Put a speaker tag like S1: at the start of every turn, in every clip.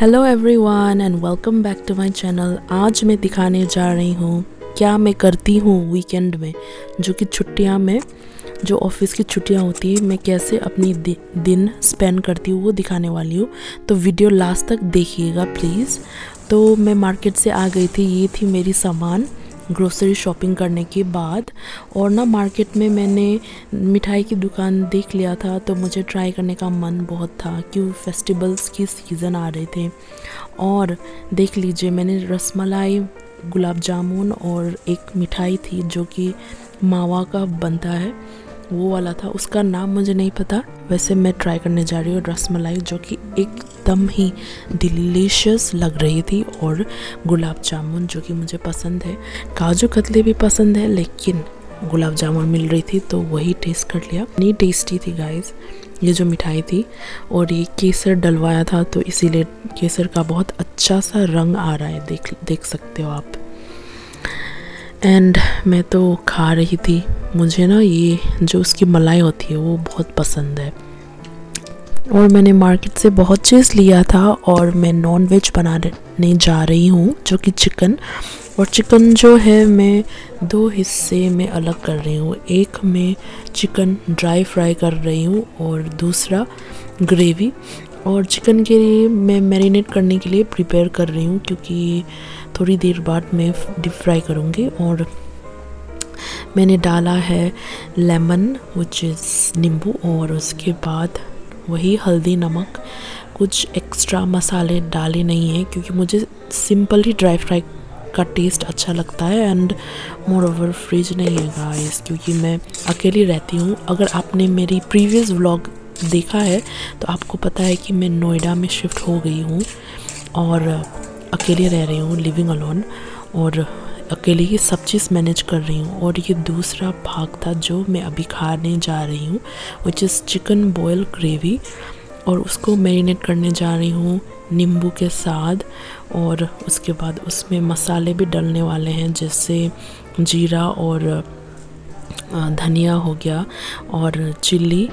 S1: Hello everyone and welcome back to my channel. आज मैं दिखाने जा रही हूँ क्या मैं करती हूँ वीकेंड में, जो कि छुट्टियाँ में, जो ऑफिस की छुट्टियाँ होती है, मैं कैसे अपनी दिन स्पेंड करती हूँ वो दिखाने वाली हूँ। तो वीडियो लास्ट तक देखिएगा प्लीज़। तो मैं मार्केट से आ गई थी, ये थी मेरी सामान ग्रोसरी शॉपिंग करने के बाद। और ना मार्केट में मैंने मिठाई की दुकान देख लिया था, तो मुझे ट्राई करने का मन बहुत था क्यों फेस्टिवल्स की सीज़न आ रहे थे। और देख लीजिए, मैंने रसमलाई, गुलाब जामुन और एक मिठाई थी जो कि मावा का बनता है, वो वाला था। उसका नाम मुझे नहीं पता, वैसे मैं ट्राई करने जा रही हूँ रसमलाई, जो कि एकदम ही डिलीशियस लग रही थी। और गुलाब जामुन जो कि मुझे पसंद है, काजू कतली भी पसंद है, लेकिन गुलाब जामुन मिल रही थी तो वही टेस्ट कर लिया। इतनी टेस्टी थी गाइस ये जो मिठाई थी। और ये केसर डलवाया था, तो इसीलिए केसर का बहुत अच्छा सा रंग आ रहा है, देख सकते हो आप। एंड मैं तो खा रही थी। मुझे ना ये जो उसकी मलाई होती है वो बहुत पसंद है। और मैंने मार्केट से बहुत चीज़ लिया था और मैं नॉन वेज बनाने जा रही हूँ, जो कि चिकन। और चिकन जो है मैं दो हिस्से में अलग कर रही हूँ। एक में चिकन ड्राई फ्राई कर रही हूँ और दूसरा ग्रेवी। और चिकन के लिए मैं मैरिनेट करने के लिए प्रिपेयर कर रही हूँ, क्योंकि थोड़ी देर बाद मैं डीप फ्राई करूँगी। और मैंने डाला है लेमन विच इज़ नींबू, और उसके बाद वही हल्दी, नमक, कुछ एक्स्ट्रा मसाले डाले नहीं हैं क्योंकि मुझे सिंपल ही ड्राई फ्राई का टेस्ट अच्छा लगता है। एंड मोर ओवर फ्रिज नहीं है गाइस, क्योंकि मैं अकेली रहती हूँ। अगर आपने मेरी प्रीवियस व्लॉग देखा है तो आपको पता है कि मैं नोएडा में शिफ्ट हो गई हूँ और अकेले रह रही हूँ, लिविंग अलोन, और अकेले ही सब चीज़ मैनेज कर रही हूँ। और ये दूसरा भाग था जो मैं अभी खाने जा रही हूँ, which is chicken boil gravy. और उसको मैरिनेट करने जा रही हूँ नींबू के साथ। और उसके बाद उसमें मसाले भी डलने वाले हैं, जैसे जीरा और धनिया हो गया, और चिल्ली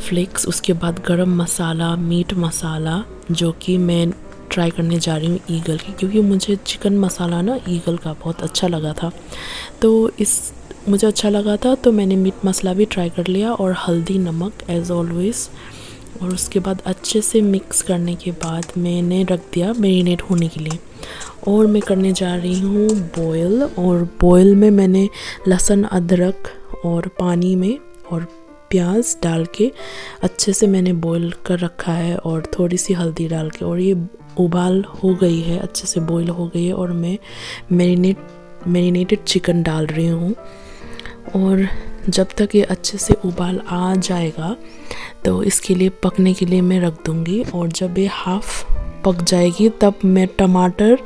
S1: फ्लेक्स। उसके बाद गरम मसाला, मीट मसाला, जो कि मैं ट्राई करने जा रही हूँ ईगल की, क्योंकि मुझे चिकन मसाला ना ईगल का बहुत अच्छा लगा था। तो मुझे अच्छा लगा था तो मैंने मीट मसाला भी ट्राई कर लिया, और हल्दी, नमक एज़ ऑलवेज़। और उसके बाद अच्छे से मिक्स करने के बाद मैंने रख दिया मैरिनेट होने के लिए। और मैं करने जा रही हूँ बॉयल। और बॉयल में मैंने लहसुन, अदरक और पानी में और प्याज डाल के अच्छे से मैंने बॉईल कर रखा है, और थोड़ी सी हल्दी डाल के। और ये उबाल हो गई है, अच्छे से बॉईल हो गई है, और मैं मैरिनेटेड चिकन डाल रही हूँ। और जब तक ये अच्छे से उबाल आ जाएगा तो इसके लिए पकने के लिए मैं रख दूँगी। और जब ये हाफ़ पक जाएगी तब मैं टमाटर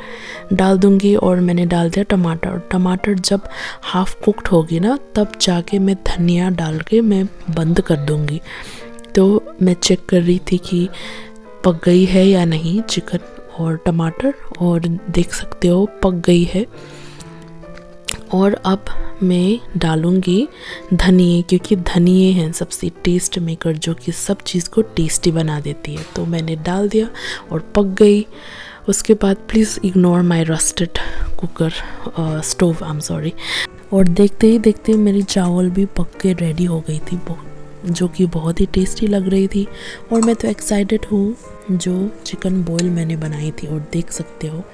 S1: डाल दूँगी, और मैंने डाल दिया टमाटर। और टमाटर जब हाफ़ कुक्ड होगी ना, तब जाके मैं धनिया डाल के मैं बंद कर दूँगी। तो मैं चेक कर रही थी कि पक गई है या नहीं चिकन और टमाटर, और देख सकते हो पक गई है। और अब मैं डालूँगी धनिए, क्योंकि धनिए हैं सबसे टेस्ट मेकर, जो कि सब चीज़ को टेस्टी बना देती है। तो मैंने डाल दिया और पक गई। उसके बाद please ignore my rusted cooker stove, I am sorry. और देखते ही देखते मेरी चावल भी पक के रेडी हो गई थी, जो कि बहुत ही टेस्टी लग रही थी। और मैं तो एक्साइटेड हूँ जो चिकन बॉयल मैंने बनाई थी। और देख सकते हो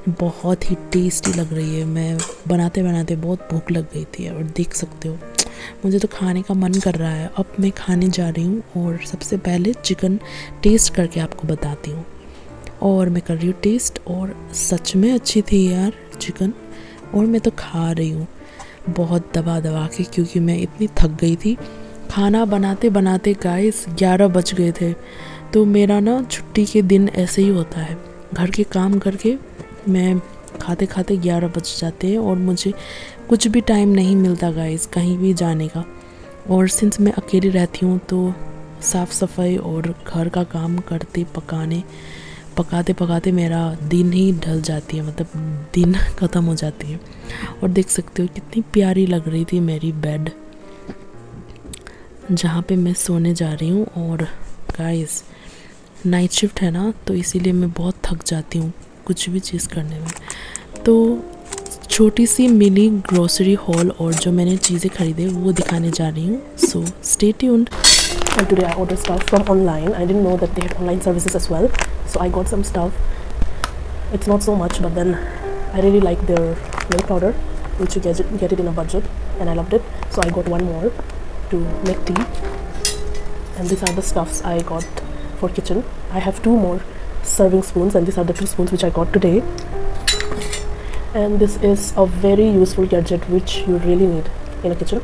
S1: बहुत ही टेस्टी लग रही है। मैं बनाते बनाते बहुत भूख लग गई थी, और देख सकते हो मुझे तो खाने का मन कर रहा है। अब मैं खाने जा रही हूँ, और सबसे पहले चिकन टेस्ट करके आपको बताती हूँ। और मैं कर रही हूँ टेस्ट, और सच में अच्छी थी यार चिकन। और मैं तो खा रही हूँ बहुत दबा दबा के, क्योंकि मैं इतनी थक गई थी। खाना बनाते बनाते गाइस 11 बज गए थे। तो मेरा ना छुट्टी के दिन ऐसे ही होता है, घर के काम करके मैं खाते खाते 11 बज जाते हैं, और मुझे कुछ भी टाइम नहीं मिलता गाइस कहीं भी जाने का। और सिंस मैं अकेली रहती हूँ तो साफ़ सफाई और घर का काम करते पकाते पकाते मेरा दिन ही ढल जाती है, मतलब दिन ख़त्म हो जाती है। और देख सकते हो कितनी प्यारी लग रही थी मेरी बेड, जहाँ पे मैं सोने जा रही हूँ। और गाइस नाइट शिफ्ट है ना, तो इसीलिए मैं बहुत थक जाती हूँ कुछ भी चीज़ करने में। तो छोटी सी मिनी ग्रोसरी हॉल और जो मैंने चीज़ें खरीदे वो दिखाने जा रही हूँ, so stay tuned.
S2: And today I ordered stuff from online. I didn't know that they had online services as well, so I got some stuff. It's not so much, but then I really like their milk powder, which you get it in a budget, and I loved it, so I got one more to make tea. And these are the stuffs I got for kitchen. I have 2 more serving spoons, and these are the 2 spoons which I got today. And this is a very useful gadget which you really need in a kitchen.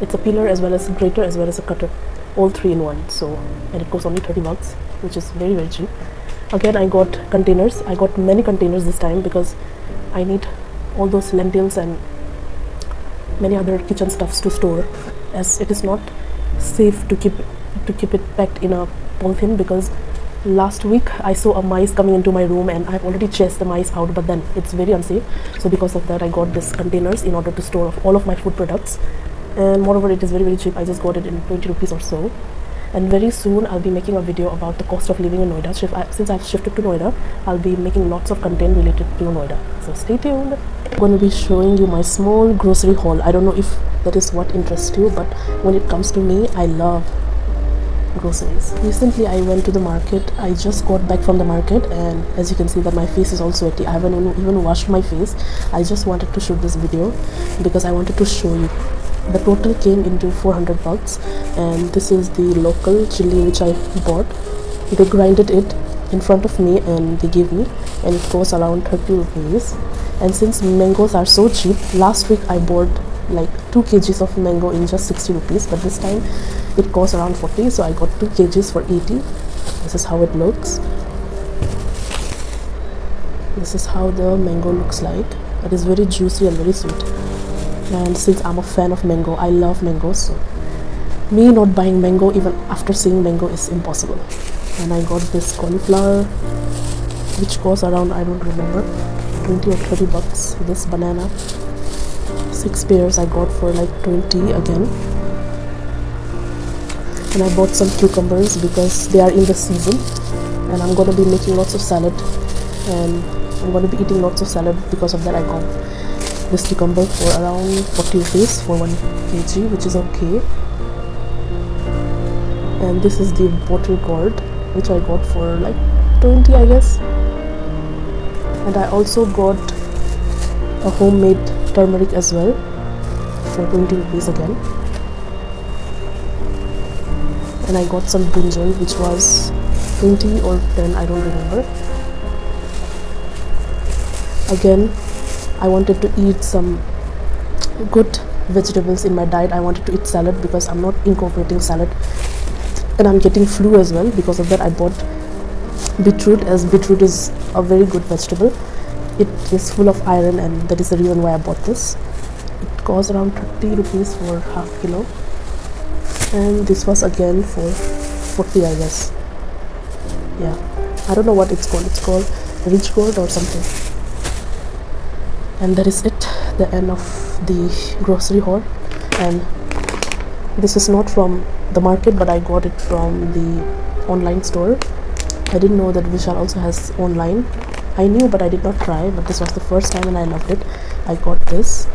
S2: It's a peeler as well as a grater as well as a cutter, all 3 in one. So, and it costs only 30 bucks, which is very very cheap. Again, I got containers. I got many containers this time because I need all those lentils and many other kitchen stuffs to store, as it is not safe to keep it packed in a polythene, because last week I saw a mice coming into my room and I've already chased the mice out, but then it's very unsafe. So because of that I got these containers in order to store all of my food products, and moreover it is very very cheap. I just got it in 20 rupees or so. And very soon I'll be making a video about the cost of living in Noida. Since I've shifted to Noida, I'll be making lots of content related to Noida, so stay tuned. I'm going to be showing you my small grocery haul. I don't know if that is what interests you, but when it comes to me, I love groceries. Recently I went to the market. I just got back from the market, and as you can see that my face is all sweaty. I haven't even washed my face. I just wanted to shoot this video because I wanted to show you. The total came into 400 bucks, and this is the local chili which I bought. They grinded it in front of me and they gave me, and it costs around 30 rupees. And since mangoes are so cheap, last week I bought like 2 kgs of mango in just 60 rupees, but this time it costs around 40, so I got 2 kgs for 80. This is how it looks. This is how the mango looks like. It is very juicy and very sweet. And since I'm a fan of mango, I love mangoes, so me not buying mango even after seeing mango is impossible. And I got this cauliflower which costs around, I don't remember, 20 or 30 bucks. This banana, 6 pairs I got for like 20 again. And I bought some cucumbers because they are in the season, and I'm going to be making lots of salad, and I'm going to be eating lots of salad. Because of that I got this cucumber for around 40 rupees for 1 kg, which is okay. And this is the bottle gourd which I got for like 20, I guess. And I also got a homemade turmeric as well for 20 rupees again. And I got some brinjal which was 20 or 10, I don't remember. Again, I wanted to eat some good vegetables in my diet. I wanted to eat salad because I'm not incorporating salad, and I'm getting flu as well. Because of that I bought beetroot, as beetroot is a very good vegetable. It is full of iron, and that is the reason why I bought this. It costs around 30 rupees for half kilo, and this was again for 40, I guess. Yeah, I don't know what it's called. It's called rich gold or something. And that is it, the end of the grocery haul. And this is not from the market, but I got it from the online store. I didn't know that Vishal also has online. I knew, but I did not try, but this was the first time and I loved it. I got this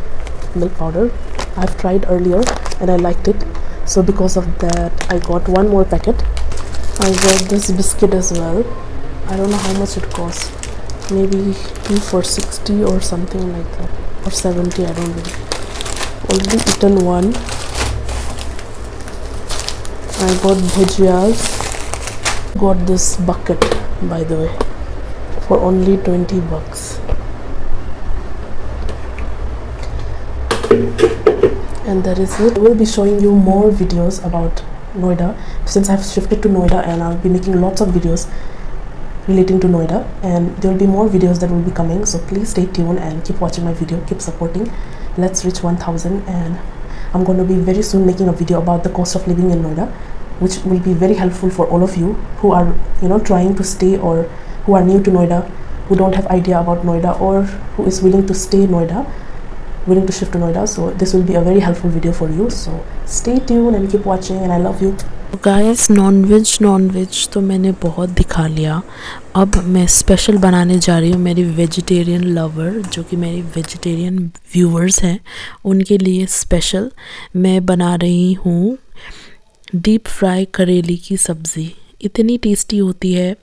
S2: milk powder. I've tried earlier and I liked it, so because of that I got one more packet. I got this biscuit as well. I don't know how much it costs, maybe 2 for 60 or something like that, or 70, I don't know. Already eaten one. I got bhujiyas. Got this bucket, by the way, for only 20 bucks. And that is it. I will be showing you more videos about Noida since I've shifted to Noida, and I'll be making lots of videos relating to Noida, and there will be more videos that will be coming, so please stay tuned and keep watching my video, keep supporting. Let's reach 1000, and I'm going to be very soon making a video about the cost of living in Noida, which will be very helpful for all of you who are trying to stay, or who are new to Noida, who don't have idea about Noida, or who is willing to stay in Noida. willing to shift to Noida, so this will be a very helpful video for you. So stay tuned and keep watching, and I love you.
S1: Guys nonveg तो मैंने बहुत दिखा लिया। अब मैं special बनाने जा रही हूँ मेरी वेजिटेरियन लवर, जो कि मेरी वेजिटेरियन व्यूअर्स हैं, उनके लिए स्पेशल मैं बना रही हूँ डीप फ्राई करेली की सब्ज़ी। इतनी टेस्टी होती है।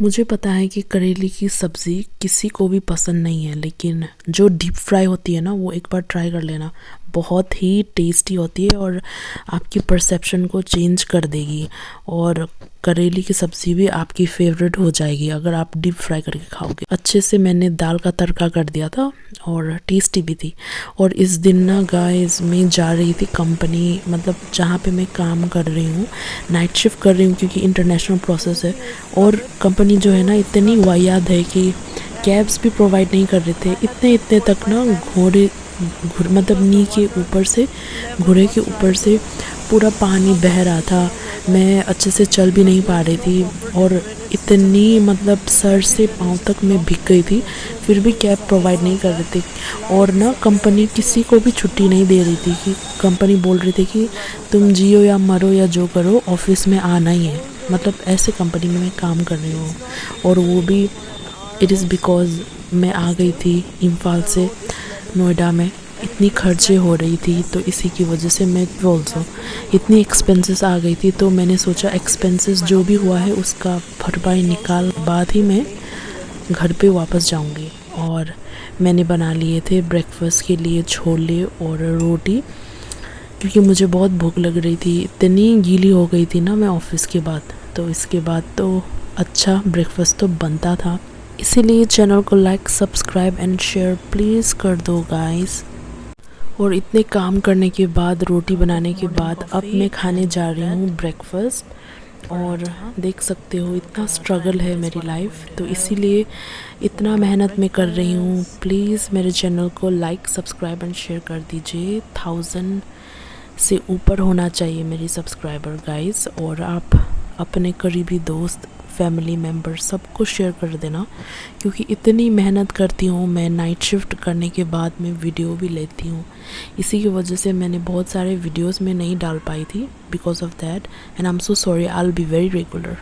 S1: मुझे पता है कि करेली की सब्ज़ी किसी को भी पसंद नहीं है, लेकिन जो डीप फ्राई होती है ना, वो एक बार ट्राई कर लेना, बहुत ही टेस्टी होती है और आपकी परसेप्शन को चेंज कर देगी। और करेली की सब्ज़ी भी आपकी फेवरेट हो जाएगी अगर आप डीप फ्राई करके खाओगे। अच्छे से मैंने दाल का तड़का कर दिया था और टेस्टी भी थी। और इस दिन ना गाइस मैं जा रही थी कंपनी, मतलब जहाँ पे मैं काम कर रही हूँ, नाइट शिफ्ट कर रही हूँ क्योंकि इंटरनेशनल प्रोसेस है। और कंपनी जो है ना इतनी वाहियात है कि कैब्स भी प्रोवाइड नहीं कर रहे थे। इतने तक ना मतलब नी के ऊपर से, घोड़े के ऊपर से पूरा पानी बह रहा था। मैं अच्छे से चल भी नहीं पा रही थी और इतनी मतलब सर से पाँव तक मैं भीग गई थी, फिर भी कैब प्रोवाइड नहीं कर रहे थे। और ना कंपनी किसी को भी छुट्टी नहीं दे रही थी, कि कंपनी बोल रही थी कि तुम जियो या मरो या जो करो, ऑफिस में आना ही है। मतलब ऐसे कंपनी में मैं काम कर रही हूँ। और वो भी इट इज़ बिकॉज़ मैं आ गई थी इम्फाल से नोएडा में, इतनी खर्चे हो रही थी, तो इसी की वजह से मैं ऑल्सो इतनी एक्सपेंसेस आ गई थी। तो मैंने सोचा एक्सपेंसेस जो भी हुआ है उसका भरपाई निकाल बाद ही मैं घर पे वापस जाऊंगी। और मैंने बना लिए थे ब्रेकफास्ट के लिए छोले और रोटी, क्योंकि मुझे बहुत भूख लग रही थी। इतनी गीली हो गई थी ना मैं ऑफिस के बाद, तो इसके बाद तो अच्छा ब्रेकफास्ट तो बनता था। इसीलिए चैनल को like, subscribe and share please कर दो गाइस। और इतने काम करने के बाद, रोटी बनाने के बाद, अब मैं खाने जा रही हूँ ब्रेकफास्ट। और देख सकते हो इतना स्ट्रगल है मेरी लाइफ, तो इसीलिए इतना मेहनत मैं कर रही हूँ। प्लीज़ मेरे चैनल को लाइक, सब्सक्राइब एंड शेयर कर दीजिए। 1000 से ऊपर होना चाहिए मेरी सब्सक्राइबर गाइस। और आप अपने करीबी दोस्त, फैमिली मेम्बर सबको शेयर कर देना, क्योंकि इतनी मेहनत करती हूँ मैं। नाइट शिफ्ट करने के बाद मैं वीडियो भी लेती हूँ, इसी की वजह से मैंने बहुत सारे वीडियोस में नहीं डाल पाई थी because of that, and I am so sorry. I will be very regular.